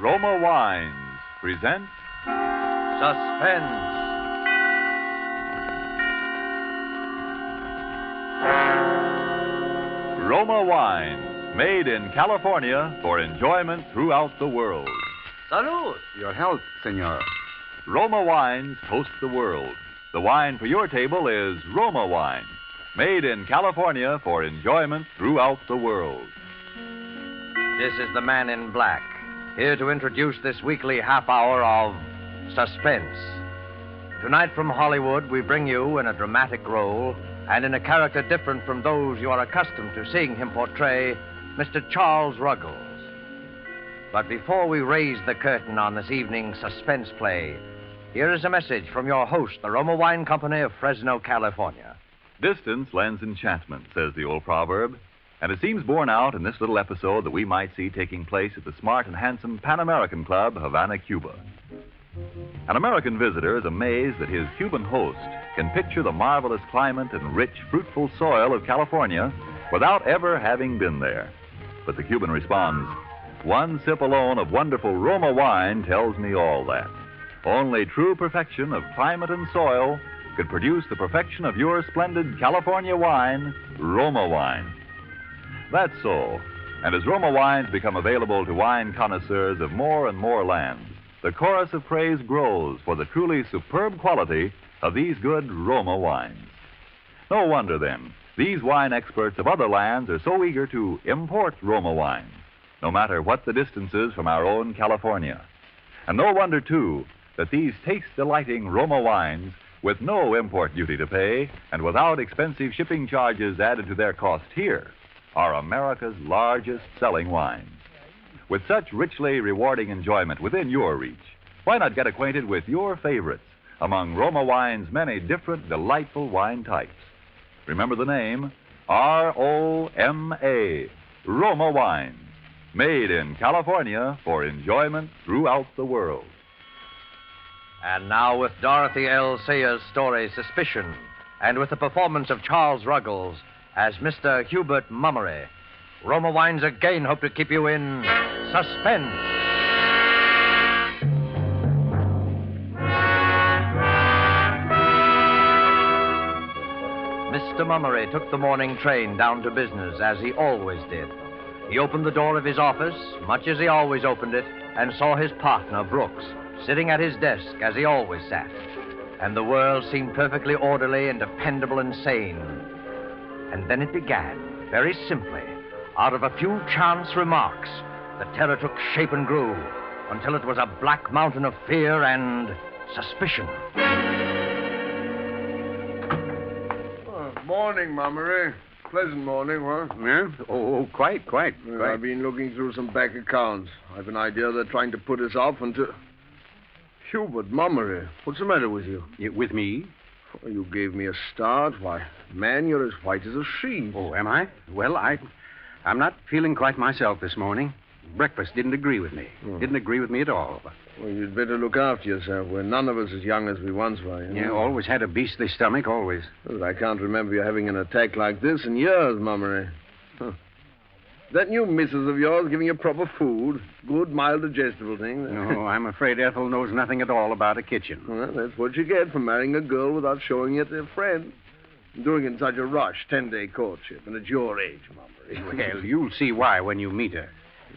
Roma Wines present Suspense. Roma Wines, made in California for enjoyment throughout the world. Salud. Your health, senor. Roma Wines toast the world. The wine for your table is Roma Wine, made in California for enjoyment throughout the world. This is the Man in Black, here to introduce this weekly half hour of Suspense. Tonight from Hollywood, we bring you in a dramatic role and in a character different from those you are accustomed to seeing him portray, Mr. Charles Ruggles. But before we raise the curtain on this evening's suspense play, here is a message from your host, the Roma Wine Company of Fresno, California. Distance lends enchantment, says the old proverb. And it seems borne out in this little episode that we might see taking place at the smart and handsome Pan American Club, Havana, Cuba. An American visitor is amazed that his Cuban host can picture the marvelous climate and rich, fruitful soil of California without ever having been there. But the Cuban responds, "One sip alone of wonderful Roma wine tells me all that. Only true perfection of climate and soil could produce the perfection of your splendid California wine, Roma wine." That's so. And as Roma wines become available to wine connoisseurs of more and more lands, the chorus of praise grows for the truly superb quality of these good Roma wines. No wonder, then, these wine experts of other lands are so eager to import Roma wines, no matter what the distances from our own California. And no wonder, too, that these taste-delighting Roma wines, with no import duty to pay and without expensive shipping charges added to their cost here, are America's largest selling wines. With such richly rewarding enjoyment within your reach, why not get acquainted with your favorites among Roma Wine's many different delightful wine types? Remember the name, R-O-M-A, Roma Wines, made in California for enjoyment throughout the world. And now with Dorothy L. Sayers' story, Suspicion, and with the performance of Charles Ruggles as Mr. Hubert Mummery, Roma Wines again hope to keep you in suspense. Mr. Mummery took the morning train down to business, as he always did. He opened the door of his office, much as he always opened it, and saw his partner, Brooks, sitting at his desk as he always sat. And the world seemed perfectly orderly and dependable and sane. And then it began, very simply, out of a few chance remarks. The terror took shape and grew until it was a black mountain of fear and suspicion. Morning, Mummery. Pleasant morning, huh? Yeah? Oh, quite. I've been looking through some back accounts. I've an idea they're trying to put us off until... Hubert Mummery, what's the matter with you? With me? Oh, you gave me a start. Why, man, you're as white as a sheet. Oh, am I? Well, I'm not feeling quite myself this morning. Breakfast didn't agree with me. Didn't agree with me at all. Well, you'd better look after yourself. We're none of us as young as we once were. You know? Yeah, always had a beastly stomach, always. Well, I can't remember you having an attack like this in years, Mummery. Huh. That new missus of yours giving you proper food? Good, mild, digestible thing? No, I'm afraid Ethel knows nothing at all about a kitchen. Well, that's what you get for marrying a girl without showing it to a friend. Doing it in such a rush, 10-day courtship, and at your age, Mummery. Well, you'll see why when you meet her.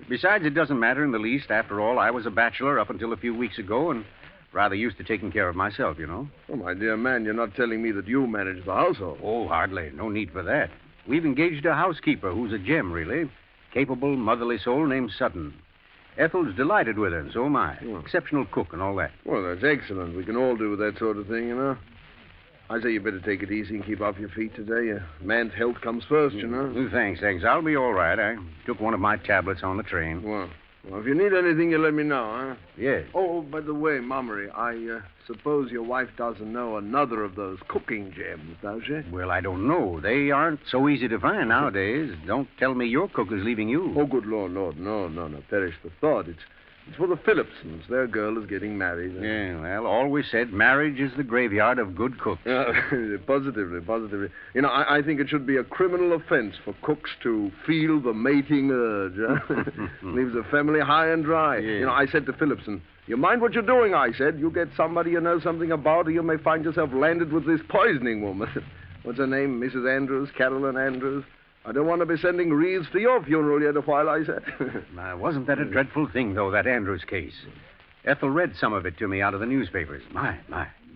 Besides, it doesn't matter in the least. After all, I was a bachelor up until a few weeks ago and rather used to taking care of myself, you know. Oh, my dear man, you're not telling me that you manage the household. Oh, hardly. No need for that. We've engaged a housekeeper who's a gem, really. Capable, motherly soul named Sutton. Ethel's delighted with her, and so am I. Exceptional cook and all that. Well, that's excellent. We can all do that sort of thing, you know. I say you better take it easy and keep off your feet today. A man's health comes first, you know. Thanks. I'll be all right. I took one of my tablets on the train. Well, if you need anything, you let me know, huh? Yes. Oh, by the way, Mummery, I suppose your wife doesn't know another of those cooking gems, does she? Well, I don't know. They aren't so easy to find nowadays. Don't tell me your cook is leaving you. Oh, good Lord, no. Perish the thought. It's It's for the Phillipsons. Their girl is getting married. Yeah, well, always said marriage is the graveyard of good cooks. Positively. You know, I think it should be a criminal offense for cooks to feel the mating urge. Leaves a family high and dry. Yeah. You know, I said to Phillipson, you mind what you're doing, I said. You get somebody you know something about, or you may find yourself landed with this poisoning woman. What's her name? Mrs. Andrews, Carolyn Andrews? I don't want to be sending wreaths to your funeral yet a while, I said. Wasn't that a dreadful thing, though, that Andrews case? Ethel read some of it to me out of the newspapers. My.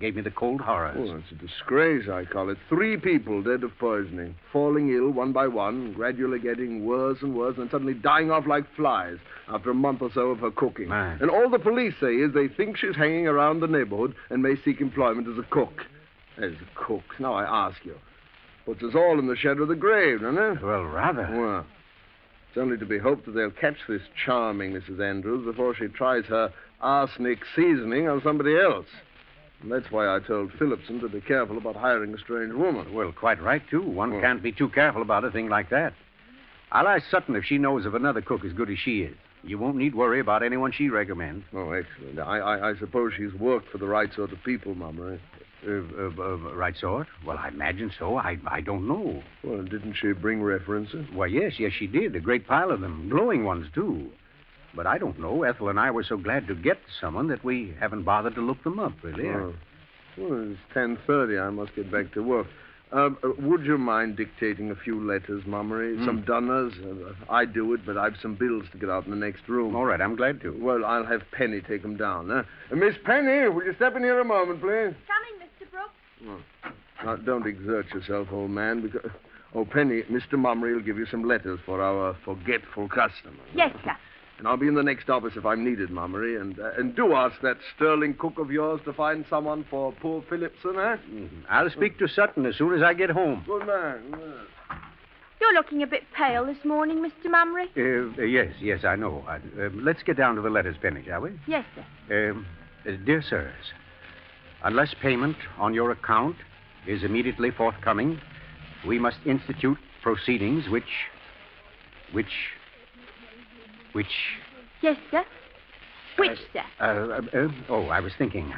Gave me the cold horrors. Oh, it's a disgrace, I call it. 3 people dead of poisoning, falling ill one by one, gradually getting worse and worse, and suddenly dying off like flies after a month or so of her cooking. My. And all the police say is they think she's hanging around the neighborhood and may seek employment as a cook. As a cook. Now, I ask you. Puts us all in the shadow of the grave, doesn't it? Well, rather. Well, it's only to be hoped that they'll catch this charming Mrs. Andrews before she tries her arsenic seasoning on somebody else. And that's why I told Phillipson to be careful about hiring a strange woman. Well, quite right, too. One can't be too careful about a thing like that. I'll ask Sutton if she knows of another cook as good as she is. You won't need worry about anyone she recommends. Oh, excellent. I suppose she's worked for the right sort of people, Mama, eh? Right sort? Well, I imagine so. I don't know. Well, didn't she bring references? Well, yes, she did. A great pile of them. Glowing ones, too. But I don't know. Ethel and I were so glad to get someone that we haven't bothered to look them up, really. Oh. Well, it's 10:30. I must get back to work. Would you mind dictating a few letters, Mummery? Some dunners? I do it, but I've some bills to get out in the next room. All right, I'm glad to. Well, I'll have Penny take them down. Miss Penny, will you step in here a moment, please? Coming, Mr. Brooks. Now, don't exert yourself, old man, because... Oh, Penny, Mr. Mummery will give you some letters for our forgetful customer. Yes, sir. And I'll be in the next office if I'm needed, Mummery. And do ask that sterling cook of yours to find someone for poor Phillipson, eh? I'll speak to Sutton as soon as I get home. Good man. You're looking a bit pale this morning, Mr. Mummery. Yes, I know. Let's get down to the letters, Penny, shall we? Yes, sir. Dear sirs, unless payment on your account is immediately forthcoming, we must institute proceedings which... Yes, sir. Which, sir? I was thinking.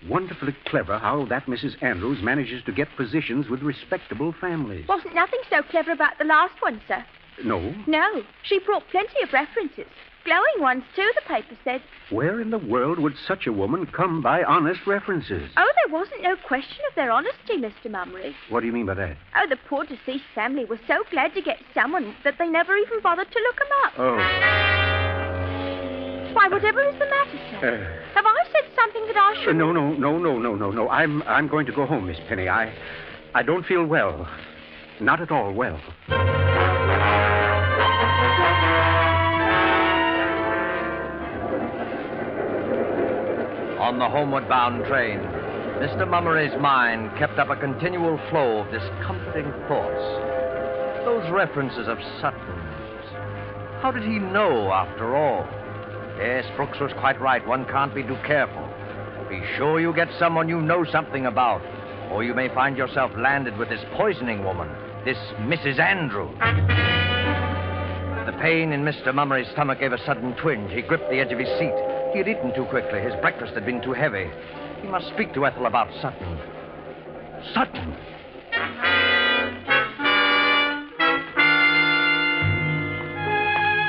Wonderfully clever how that Mrs. Andrews manages to get positions with respectable families. Wasn't nothing so clever about the last one, sir. No? No. She brought plenty of references. Glowing ones, too, the paper said. Where in the world would such a woman come by honest references? Oh, there wasn't no question of their honesty, Mr. Mummery. What do you mean by that? Oh, the poor deceased family were so glad to get someone that they never even bothered to look 'em up. Oh. Why, whatever is the matter, sir? Have I said something that I shouldn't? No. I'm going to go home, Miss Penny. I don't feel well. Not at all well. On the homeward-bound train, Mr. Mummery's mind kept up a continual flow of discomforting thoughts. Those references of Sutton's. How did he know, after all? Yes, Brooks was quite right. One can't be too careful. Be sure you get someone you know something about, or you may find yourself landed with this poisoning woman, this Mrs. Andrew. The pain in Mr. Mummery's stomach gave a sudden twinge. He gripped the edge of his seat. He had eaten too quickly. His breakfast had been too heavy. He must speak to Ethel about Sutton. Sutton!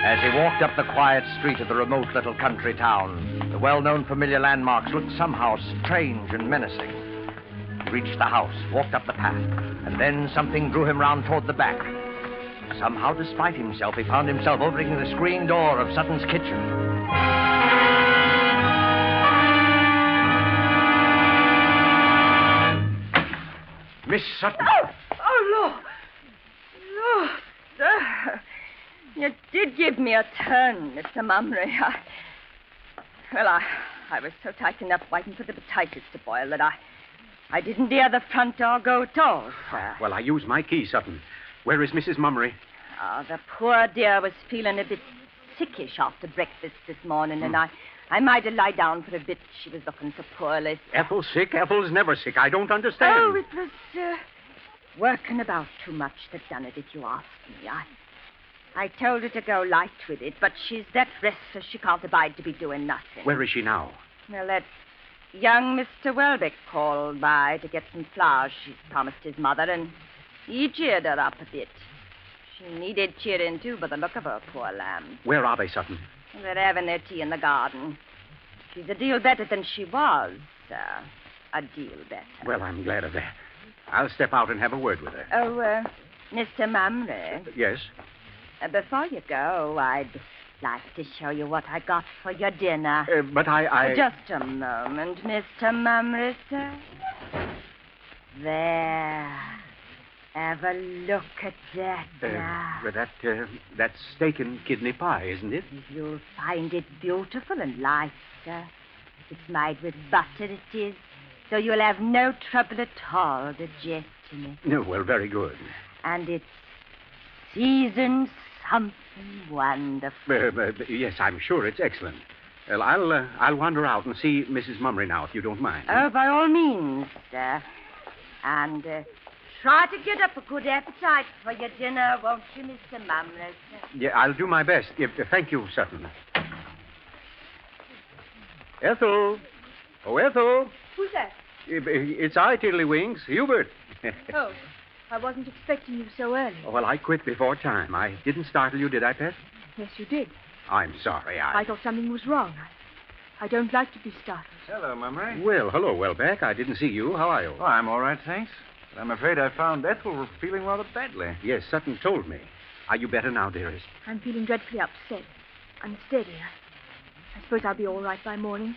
As he walked up the quiet street of the remote little country town, the well-known familiar landmarks looked somehow strange and menacing. He reached the house, walked up the path, and then something drew him round toward the back. Somehow, despite himself, he found himself opening the screen door of Sutton's kitchen. Miss Sutton. Oh, Lord, sir. You did give me a turn, Mr. Mummery. I was so tightened up waiting for the potatoes to boil that I didn't hear the front door go at all, sir. Well, I used my key, Sutton. Where is Mrs. Mummery? Oh, the poor dear was feeling a bit sickish after breakfast this morning, and I might have lied down for a bit. She was looking so poorly. Ethel sick? Ethel's never sick. I don't understand. Oh, it was working about too much that done it, if you ask me. I told her to go light with it, but she's that restless she can't abide to be doing nothing. Where is she now? Well, that young Mr. Welbeck called by to get some flowers she's promised his mother, and he cheered her up a bit. She needed cheering, too, by the look of her, poor lamb. Where are they, Sutton? They're having their tea in the garden. She's a deal better than she was, sir. A deal better. Well, I'm glad of that. I'll step out and have a word with her. Oh, Mr. Mumry, Yes? before you go, I'd like to show you what I got for your dinner. But I... Just a moment, Mr. Mumry, sir. There. Have a look at that now. That's steak and kidney pie, isn't it? You'll find it beautiful and light, sir. It's made with butter, it is. So you'll have no trouble at all digesting it. No, well, very good. And it's seasoned something wonderful. Yes, I'm sure it's excellent. Well, I'll wander out and see Mrs. Mumry now, if you don't mind. Oh, by all means, sir. And try to get up a good appetite for your dinner, won't you, Mr. Mumry, sir? Yeah, I'll do my best. Thank you, Sutton. Ethel. Oh, Ethel. Who's that? It's I, Tiddlywinks, Hubert. Oh, I wasn't expecting you so early. Oh, well, I quit before time. I didn't startle you, did I, Pet? Yes, you did. I'm sorry. I thought something was wrong. I don't like to be startled. Hello, Mumry. Well, hello, Welbeck. I didn't see you. How are you? Oh, I'm all right, thanks. But I'm afraid I found Ethel feeling rather badly. Yes, Sutton told me. Are you better now, dearest? I'm feeling dreadfully upset. Unsteady. I suppose I'll be all right by morning.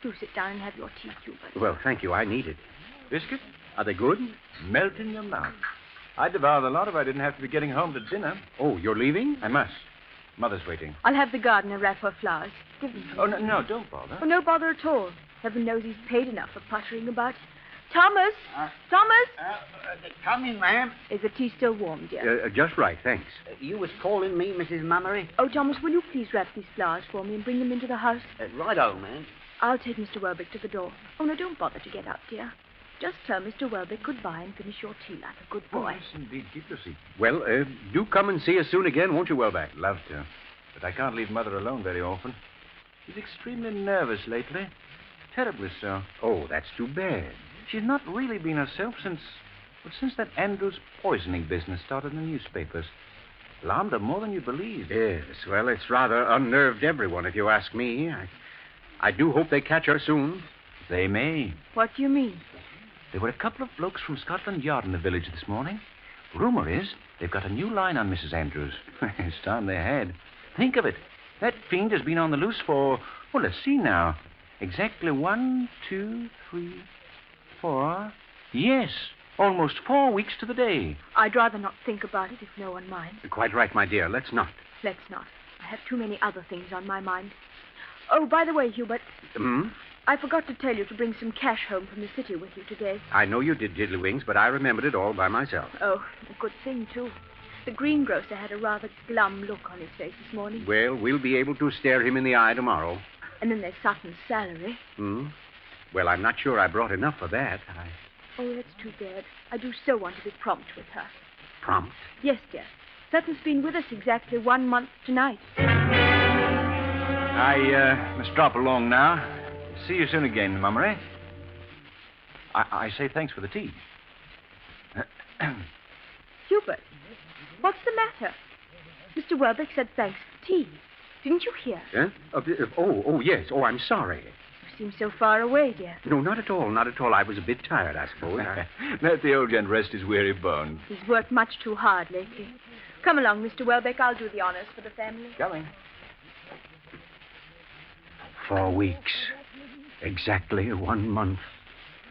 Do sit down and have your tea, Hubert. Well, thank you. I need it. Biscuit? Are they good? Melt in your mouth. I'd devour the lot if I didn't have to be getting home to dinner. Oh, you're leaving? I must. Mother's waiting. I'll have the gardener wrap her flowers. Give them to me. Oh, no, don't bother. Oh, no bother at all. Heaven knows he's paid enough for puttering about. Thomas! Thomas! Coming, ma'am. Is the tea still warm, dear? Just right, thanks. You was calling me, Mrs. Mummery? Oh, Thomas, will you please wrap these flowers for me and bring them into the house? Righto, ma'am. I'll take Mr. Welbeck to the door. Oh, no, don't bother to get up, dear. Just tell Mr. Welbeck goodbye and finish your tea like a good boy. Yes, indeed. Keep your seat. Well, do come and see us soon again, won't you, Welbeck? Love to. But I can't leave Mother alone very often. She's extremely nervous lately. Terribly so. Oh, that's too bad. She's not really been herself since that Andrews poisoning business started in the newspapers. Alarmed her more than you believe. Yes, well, it's rather unnerved everyone, if you ask me. I do hope they catch her soon. They may. What do you mean? There were a couple of blokes from Scotland Yard in the village this morning. Rumor is they've got a new line on Mrs. Andrews. It's time they had. Think of it. That fiend has been on the loose for, well, let's see now. Exactly 1, 2, 3, 4. Yes, almost 4 weeks to the day. I'd rather not think about it if no one minds. Quite right, my dear. Let's not. Let's not. I have too many other things on my mind. Oh, by the way, Hubert, I forgot to tell you to bring some cash home from the city with you today. I know you did, Tiddlywinks, but I remembered it all by myself. Oh, a good thing, too. The greengrocer had a rather glum look on his face this morning. Well, we'll be able to stare him in the eye tomorrow. And then there's Sutton's salary. Well, I'm not sure I brought enough for that. Oh, that's too bad. I do so want to be prompt with her. Prompt? Yes, dear. Sutton's been with us exactly 1 month tonight. I must drop along now. See you soon again, Mummery. I say thanks for the tea. Hubert, what's the matter? Mr. Welbeck said thanks for tea. Didn't you hear? Huh? Oh, yes. Oh, I'm sorry. You seem so far away, dear. No, not at all, not at all. I was a bit tired, I suppose. Let the old gent rest his weary bones. He's worked much too hard lately. Come along, Mr. Welbeck. I'll do the honors for the family. Coming. 4 weeks. Exactly 1 month.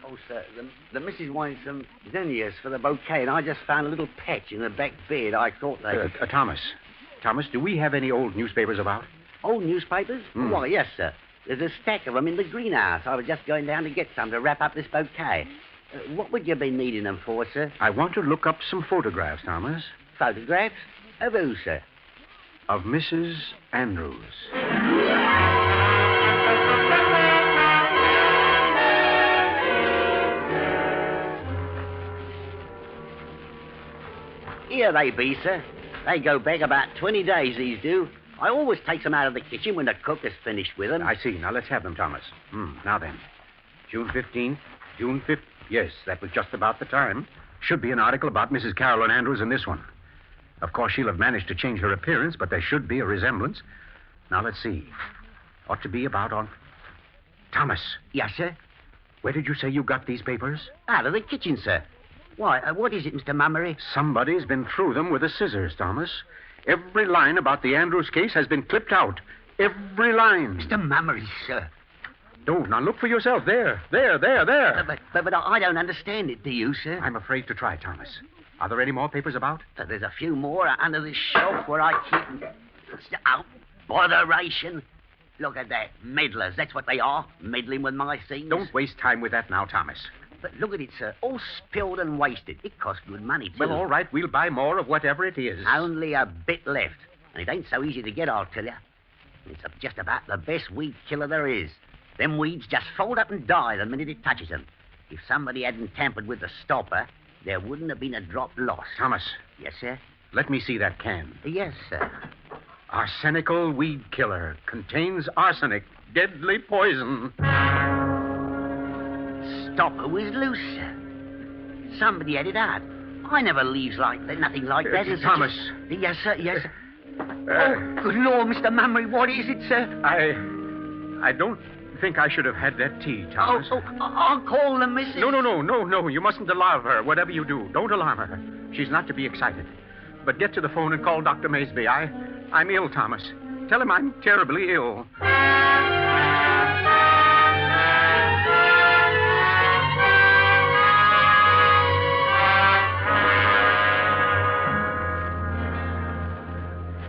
Oh, sir, the missus wants some zinnias for the bouquet, and I just found a little patch in the back bed. I thought they... Thomas, do we have any old newspapers about? Old newspapers? Why, yes, sir. There's a stack of them in the greenhouse. I was just going down to get some to wrap up this bouquet. What would you be needing them for, sir? I want to look up some photographs, Thomas. Photographs? Of who, sir? Of Mrs. Andrews. Here they be, sir. They go back about 20 days, these do. I always takes them out of the kitchen when the cook has finished with them. I see. Now, let's have them, Thomas. Now then. June 15th, June 5th. Yes, that was just about the time. Should be an article about Mrs. Carolyn Andrews in this one. Of course, she'll have managed to change her appearance, but there should be a resemblance. Now, let's see. Ought to be about on... Thomas. Yes, sir? Where did you say you got these papers? Out of the kitchen, sir. Why, what is it, Mr. Mummery? Somebody's been through them with the scissors, Thomas. Every line about the Andrews case has been clipped out. Every line. Mr. Mummery, sir. Don't. Now, look for yourself. There. But I don't understand it, do you, sir? I'm afraid to try, Thomas. Are there any more papers about? There's a few more under this shelf where I keep them. Oh, botheration. Look at that. Meddlers, that's what they are. Meddling with my things. Don't waste time with that now, Thomas. But look at it, sir. All spilled and wasted. It costs good money, too. Well, all right. We'll buy more of whatever it is. Only a bit left. And it ain't so easy to get, I'll tell you. It's just about the best weed killer there is. Them weeds just fold up and die the minute it touches them. If somebody hadn't tampered with the stopper, there wouldn't have been a drop lost. Thomas. Yes, sir? Let me see that can. Yes, sir. Arsenical weed killer. Contains arsenic. Deadly poison. Stopper was loose, sir. Somebody had it out. I never leaves like that, nothing like that. Thomas. Yes, sir, yes, sir. Oh, good Lord, Mr. Mummery, what is it, sir? I don't think I should have had that tea, Thomas. I'll call the missus. No. You mustn't alarm her, whatever you do. Don't alarm her. She's not to be excited. But get to the phone and call Dr. Maysby. I'm ill, Thomas. Tell him I'm terribly ill.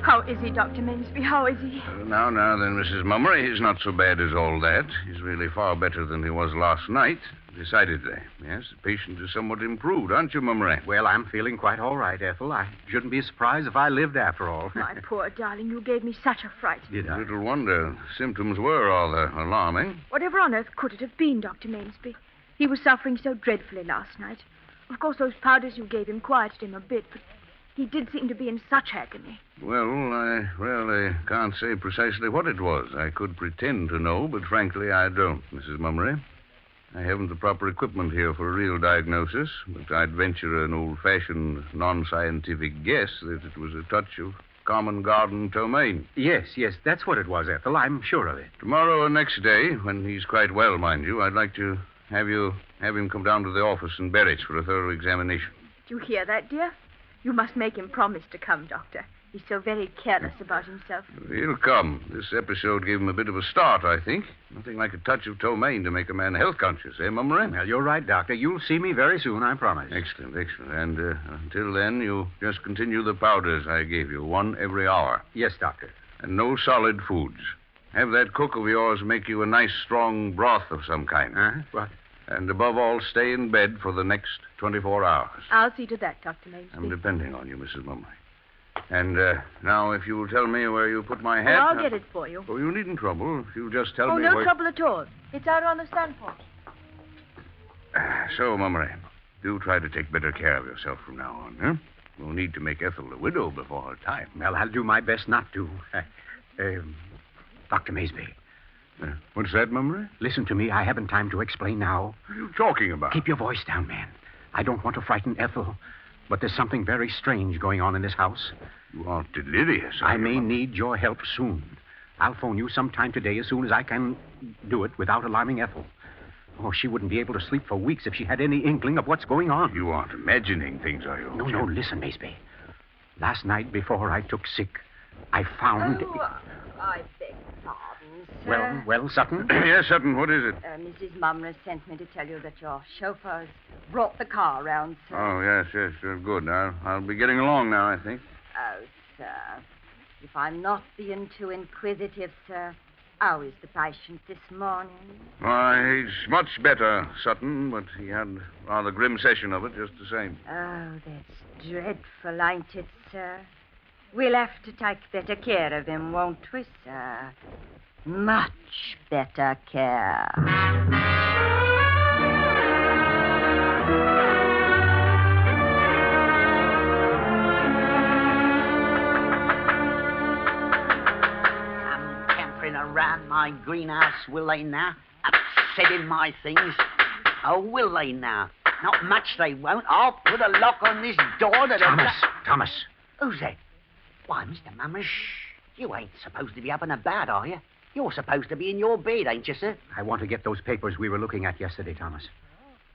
How is he, Dr. Mansby? How is he? Now then, Mrs. Mummery, he's not so bad as all that. He's really far better than he was last night. Decidedly. Yes, the patient is somewhat improved, aren't you, Mummery? Well, I'm feeling quite all right, Ethel. I shouldn't be surprised if I lived after all. My poor darling, you gave me such a fright. Did I? Little wonder. Symptoms were rather alarming. Whatever on earth could it have been, Dr. Mansby? He was suffering so dreadfully last night. Of course, those powders you gave him quieted him a bit, but he did seem to be in such agony. Well, I really can't say precisely what it was. I could pretend to know, but frankly, I don't, Mrs. Mummery. I haven't the proper equipment here for a real diagnosis, but I'd venture an old-fashioned, non-scientific guess that it was a touch of common garden ptomaine. Yes, that's what it was, Ethel. I'm sure of it. Tomorrow or next day, when he's quite well, mind you, I'd like to have him come down to the office in Berwick for a thorough examination. Do you hear that, dear? You must make him promise to come, Doctor. He's so very careless about himself. He'll come. This episode gave him a bit of a start, I think. Nothing like a touch of ptomaine to make a man health conscious, eh, Mummery? Well, you're right, Doctor. You'll see me very soon, I promise. Excellent. And until then, you just continue the powders I gave you, one every hour. Yes, Doctor. And no solid foods. Have that cook of yours make you a nice, strong broth of some kind. What? And above all, stay in bed for the next 24 hours. I'll see to that, Dr. Mansby. I'm depending on you, Mrs. Mummery. And now, if you'll tell me where you put my hat... Oh, I'll get it for you. Oh, you needn't trouble. If you'll just tell me no where... trouble at all. It's out on the stand porch. So, Mummery, do try to take better care of yourself from now on, huh? We'll need to make Ethel a widow before her time. Well, I'll do my best not to. Dr. Maysby. What's that, Mummery? Listen to me. I haven't time to explain now. What are you talking about? Keep your voice down, man. I don't want to frighten Ethel, but there's something very strange going on in this house. You are delirious. I may need your help soon. I'll phone you sometime today as soon as I can do it without alarming Ethel. Oh, she wouldn't be able to sleep for weeks if she had any inkling of what's going on. You aren't imagining things, are you? No, listen, Maysby. Last night, before I took sick, I found... I beg pardon, sir. Well, Sutton? Yes, Sutton, what is it? Mrs. Mumner sent me to tell you that your chauffeur's brought the car round, sir. Oh, yes, good. I'll be getting along now, I think. Oh, sir. If I'm not being too inquisitive, sir, how is the patient this morning? Why, he's much better, Sutton, but he had a rather grim session of it just the same. Oh, that's dreadful, ain't it, sir? We'll have to take better care of him, won't we, sir? Much better care. round my greenhouse, will they now? Upsetting my things. Oh, will they now? Not much they won't. I'll put a lock on this door that... Thomas. Who's that? Why, Mr. Mummery, you ain't supposed to be up and about, are you? You're supposed to be in your bed, ain't you, sir? I want to get those papers we were looking at yesterday, Thomas.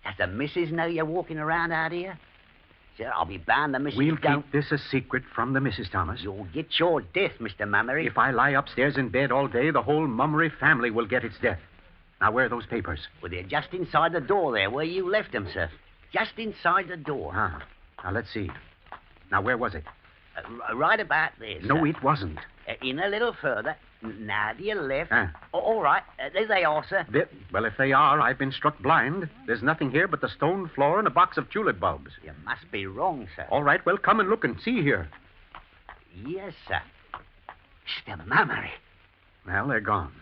Does the missus know you're walking around out here? Sir, I'll be bound the missus We'll don't... keep this a secret from the missus, Thomas. You'll get your death, Mr. Mummery. If I lie upstairs in bed all day, the whole Mummery family will get its death. Now, where are those papers? Well, they're just inside the door there, where you left them, sir. Just inside the door. Ah. Now, let's see. Now, where was it? Right about there, sir. No, it wasn't. In a little further. Now to your left. Ah. Oh, all right. There they are, sir. Well, if they are, I've been struck blind. There's nothing here but the stone floor and a box of tulip bulbs. You must be wrong, sir. All right, well, come and look and see here. Yes, sir. Mr. Mummery. Well, they're gone.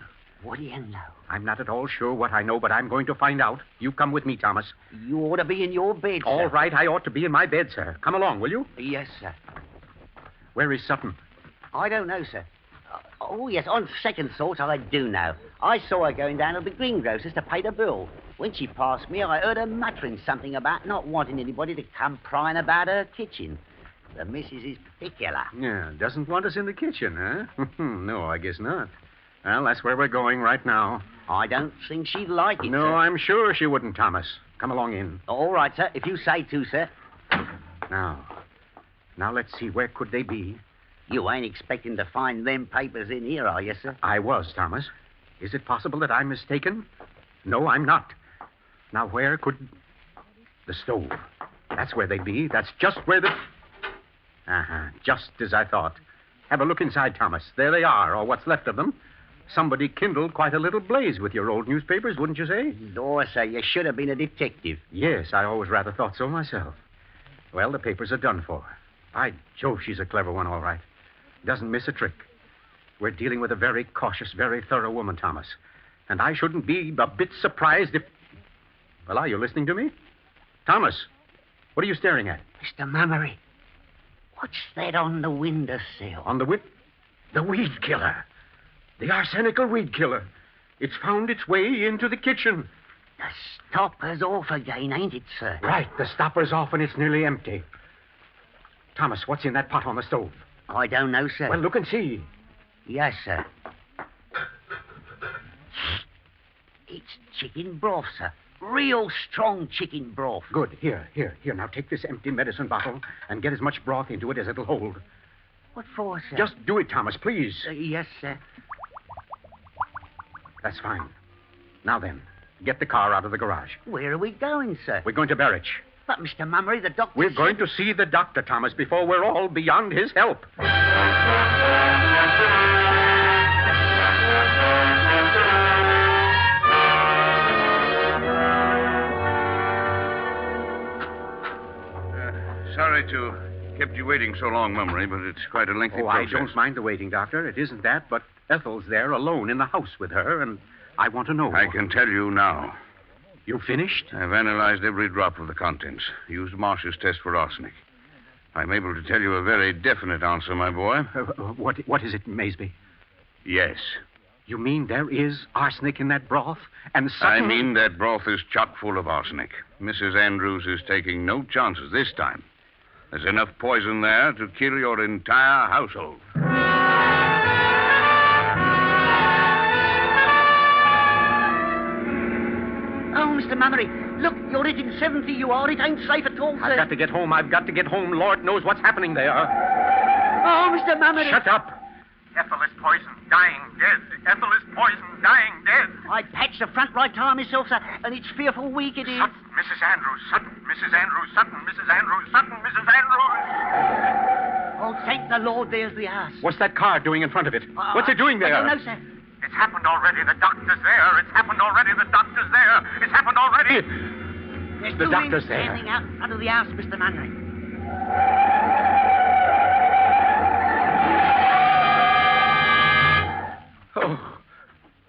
What do you know? I'm not at all sure what I know, but I'm going to find out. You come with me, Thomas. You ought to be in your bed, sir. All right, I ought to be in my bed, sir. Come along, will you? Yes, sir. Where is Sutton? I don't know, sir. Oh, yes, on second thought, I do know. I saw her going down to the greengrocer's to pay the bill. When she passed me, I heard her muttering something about not wanting anybody to come prying about her kitchen. The missus is particular. Yeah, doesn't want us in the kitchen, huh? No, I guess not. Well, that's where we're going right now. I don't think she'd like it, No, sir. I'm sure she wouldn't, Thomas. Come along in. All right, sir, if you say to, sir. Now let's see, where could they be? You ain't expecting to find them papers in here, are you, sir? I was, Thomas. Is it possible that I'm mistaken? No, I'm not. Now, where could... The stove. That's where they'd be. That's just where the... Just as I thought. Have a look inside, Thomas. There they are, or what's left of them. Somebody kindled quite a little blaze with your old newspapers, wouldn't you say? No, sir, you should have been a detective. Yes, I always rather thought so myself. Well, the papers are done for. By Jove, she's a clever one, all right. Doesn't miss a trick. We're dealing with a very cautious, very thorough woman, Thomas. And I shouldn't be a bit surprised if... Well, are you listening to me? Thomas, what are you staring at? Mr. Mummery, what's that on the windowsill? On the The weed killer. The arsenical weed killer. It's found its way into the kitchen. The stopper's off again, ain't it, sir? Right, the stopper's off and it's nearly empty. Thomas, what's in that pot on the stove? I don't know, sir. Well, look and see. Yes, sir. It's chicken broth, sir. Real strong chicken broth. Good. Here. Now take this empty medicine bottle and get as much broth into it as it'll hold. What for, sir? Just do it, Thomas, please. Yes, sir. That's fine. Now then, get the car out of the garage. Where are we going, sir? We're going to Berwich. But, Mr. Mummery, the doctor... We're going to see the doctor, Thomas, before we're all beyond his help. Sorry to kept you waiting so long, Mummery, but it's quite a lengthy process. I don't mind the waiting, Doctor. It isn't that, but Ethel's there alone in the house with her, and I want to know. I can tell you now. You finished? I've analyzed every drop of the contents. Used Marsh's test for arsenic. I'm able to tell you a very definite answer, my boy. What is it, Maysby? Yes. You mean there is arsenic in that broth? And Sutton... I mean that broth is chock full of arsenic. Mrs. Andrews is taking no chances this time. There's enough poison there to kill your entire household. Oh, Mr. Mummery, look, you're hitting 70, you are. It ain't safe at all, sir. I've got to get home. Lord knows what's happening there. Oh, Mr. Mummery. Shut up. Ethel is poisoned, dying dead. Ethel is poisoned, dying dead. I patched the front right tire myself, sir, and it's fearful weak it is. Sutton, Mrs. Andrews, Sutton, Mrs. Andrews, Sutton, Mrs. Andrews, Sutton, Mrs. Andrews. Oh, thank the Lord, there's the house. What's that car doing in front of it? What's it doing there? I don't know, sir. It's happened already. The doctor's there. It's happened already. The doctor's there. It's happened already. There's The two doctor's men there. standing out in front of the house, Mr. Mummery.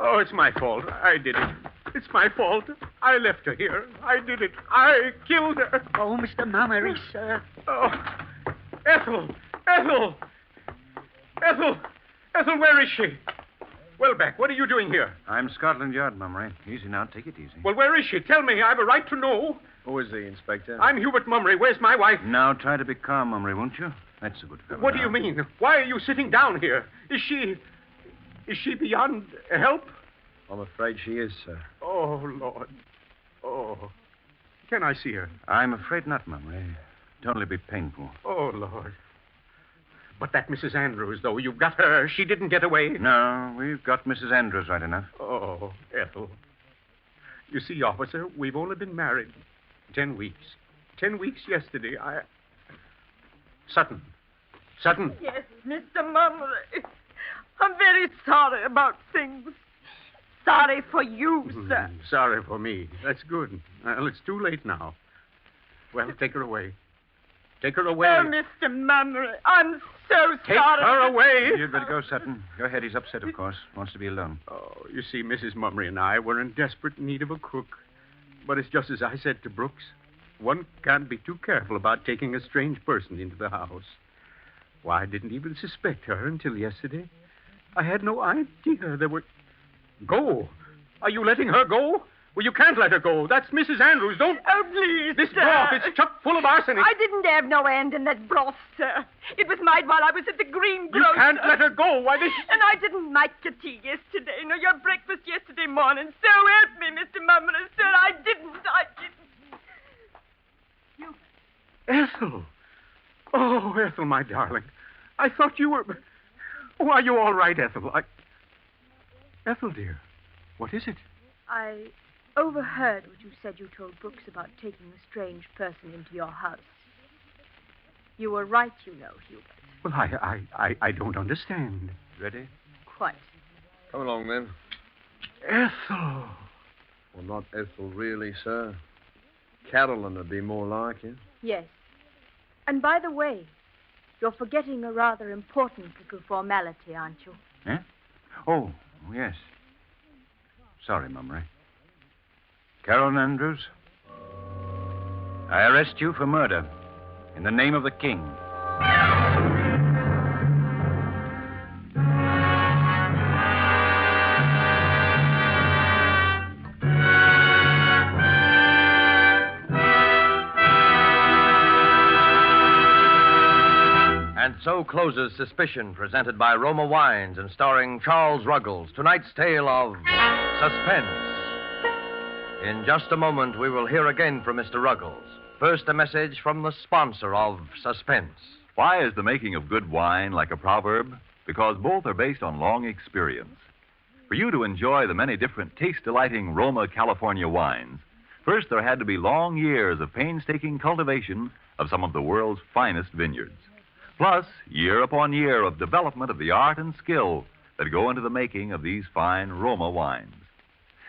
Oh, it's my fault. I did it. It's my fault. I left her here. I did it. I killed her. Oh, Mr. Mummery, sir. Oh, Ethel, where is she? Welbeck, what are you doing here? I'm Scotland Yard, Mummery. Easy now. Take it easy. Well, where is she? Tell me. I have a right to know. Who is he, Inspector? I'm Hubert Mummery. Where's my wife? Now, try to be calm, Mummery, won't you? That's a good fellow. What do now. you mean? Why are you sitting down here? Is she beyond help? I'm afraid she is, sir. Oh, Lord. Oh. Can I see her? I'm afraid not, Mummery. It'd only be painful. Oh, Lord. But that Mrs. Andrews, though, you've got her. She didn't get away. No, we've got Mrs. Andrews right enough. Oh, Ethel. You see, officer, we've only been married 10 weeks. 10 weeks yesterday. Sutton. Yes, Mr. Mummery. I'm very sorry about things. Sorry for you, sir. Sorry for me. That's good. Well, it's too late now. Well, take her away. Take her away. Oh, Mr. Mummery, I'm so Take sorry. her away. You'd better go, Sutton. Go ahead. He's upset, of course. Wants to be alone. Oh, you see, Mrs. Mummery and I were in desperate need of a cook. But it's just as I said to Brooks. One can't be too careful about taking a strange person into the house. Why, I didn't even suspect her until yesterday. I had no idea there were... Go. Are you letting her go? Well, you can't let her go. That's Mrs. Andrews. Don't... Oh, please, This sir. broth, it's chock full of arsenic. I didn't have no hand in that broth, sir. It was made while I was at the greengrocer. You can't let her go. Why, this... And I didn't make your tea yesterday, nor your breakfast yesterday morning. So help me, Mr. Mummery, sir. I didn't. Ethel. Oh, Ethel, my darling. I thought you were... Oh, are you all right, Ethel? Ethel, dear, what is it? I overheard what you said you told Brooks about taking a strange person into your house. You were right, you know, Hubert. Well, I don't understand. Ready? Quite. Come along, then. Ethel. Well, not Ethel, really, sir. Carolyn would be more like it. Yes. And by the way, you're forgetting a rather important little formality, aren't you? Eh? Oh, yes. Sorry, Mummery. Carolyn Andrews, I arrest you for murder in the name of the King. And so closes Suspicion, presented by Roma Wines and starring Charles Ruggles. Tonight's tale of suspense. In just a moment, we will hear again from Mr. Ruggles. First, a message from the sponsor of Suspense. Why is the making of good wine like a proverb? Because both are based on long experience. For you to enjoy the many different taste-delighting Roma California wines, first there had to be long years of painstaking cultivation of some of the world's finest vineyards. Plus, year upon year of development of the art and skill that go into the making of these fine Roma wines.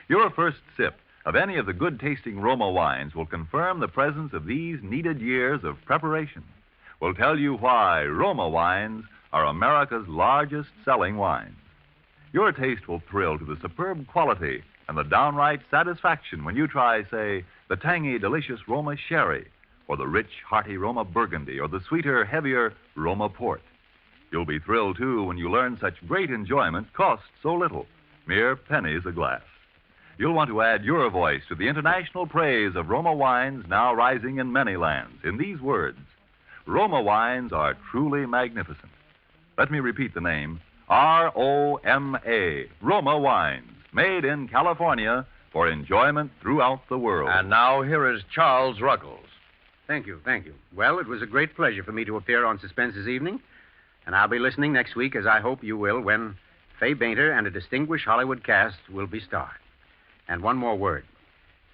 Your first sip of any of the good-tasting Roma wines will confirm the presence of these needed years of preparation, will tell you why Roma wines are America's largest-selling wines. Your taste will thrill to the superb quality and the downright satisfaction when you try, say, the tangy, delicious Roma Sherry, or the rich, hearty Roma Burgundy, or the sweeter, heavier Roma Port. You'll be thrilled, too, when you learn such great enjoyment costs so little, mere pennies a glass. You'll want to add your voice to the international praise of Roma wines now rising in many lands in these words: Roma wines are truly magnificent. Let me repeat the name: R-O-M-A, Roma wines, made in California for enjoyment throughout the world. And now, here is Charles Ruggles. Thank you. Well, it was a great pleasure for me to appear on Suspense this evening, and I'll be listening next week, as I hope you will, when Fay Bainter and a distinguished Hollywood cast will be starred. And one more word.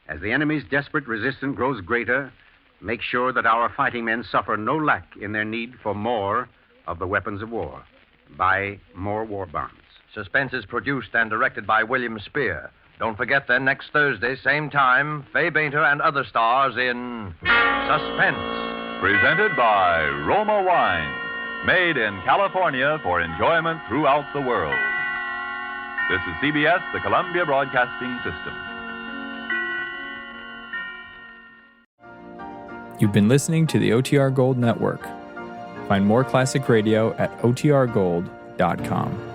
As the enemy's desperate resistance grows greater, make sure that our fighting men suffer no lack in their need for more of the weapons of war. Buy more war bonds. Suspense is produced and directed by William Spear. Don't forget, then, next Thursday, same time, Fay Bainter and other stars in Suspense. Presented by Roma Wines, made in California for enjoyment throughout the world. This is CBS, the Columbia Broadcasting System. You've been listening to the OTR Gold Network. Find more classic radio at otrgold.com.